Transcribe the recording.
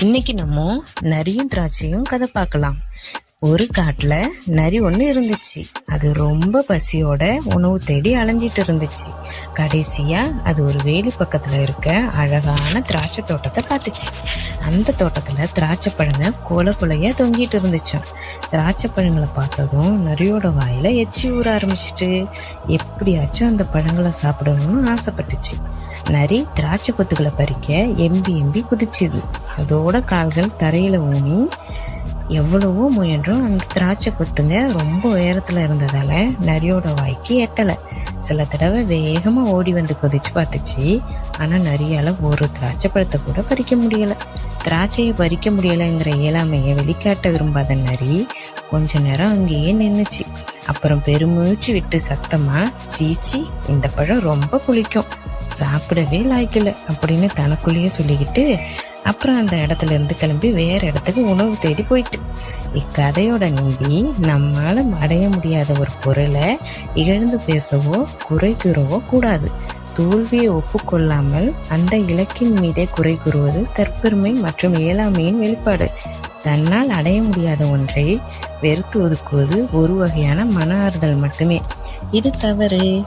இன்னைக்கு நம்ம நரியும் திராட்சையும் கதை பார்க்கலாம். ஒரு காட்டுல நரி ஒண்ணு இருந்துச்சு. அது ரொம்ப பசியோட உணவு தேடி அலைஞ்சிட்டு இருந்துச்சு. கடைசியா அது ஒரு வேலி பக்கத்துல இருக்க அழகான திராட்சை தோட்டத்தை பார்த்துச்சு. அந்த தோட்டத்துல திராட்சை பழங்க கொலையா தொங்கிட்டு இருந்துச்சாம். திராட்சை பழங்களை பார்த்ததும் நரியோட வாயில எச்சி ஊற ஆரம்பிச்சிட்டு எப்படியாச்சும் அந்த பழங்களை சாப்பிடணும்னு ஆசைப்பட்டுச்சு. நரி திராட்சை கொத்துக்களை பறிக்க எம்பி எம்பி குதிச்சுது. அதோட கால்கள் தரையில ஊனி எவ்வளவோ முயன்றும் அந்த திராட்சை கொத்துங்க ரொம்ப உயரத்துல இருந்ததால நரியோட வாய்க்கு எட்டலை. சில தடவை வேகமா ஓடி வந்து கொதிச்சு பார்த்துச்சு. ஆனா நரியால ஒரு திராட்சை பழத்தை கூட பறிக்க முடியல. திராட்சையை பறிக்க முடியலைங்கிற இயலாமையை வெளிக்காட்ட விரும்பாத நரி கொஞ்ச நேரம் அங்கேயே நின்னுச்சு. அப்புறம் பெருமூச்சு விட்டு சத்தமா, சீச்சி, இந்த பழம் ரொம்ப புளிக்கும், சாப்பிடவே லாய்க்கல அப்படின்னு தனக்குள்ளேயே சொல்லிக்கிட்டு அப்புறம் அந்த இடத்துல இருந்து கிளம்பி வேற இடத்துக்கு உணவு தேடி போயிட்டு. இக்கதையோட நீதி, நம்மால அடைய முடியாத ஒரு பொருளை இழந்து பேசவோ குறை கூறவோ கூடாது. தோல்வியை ஒப்புக்கொள்ளாமல் அந்த இலக்கின் மீதே குறை கூறுவது தற்பெருமை மற்றும் இயலாமையின் வெளிப்பாடு. தன்னால் அடைய முடியாத ஒன்றை வெறுத்து ஒதுக்குவது ஒரு வகையான மன ஆறுதல் மட்டுமே. இது தவறு.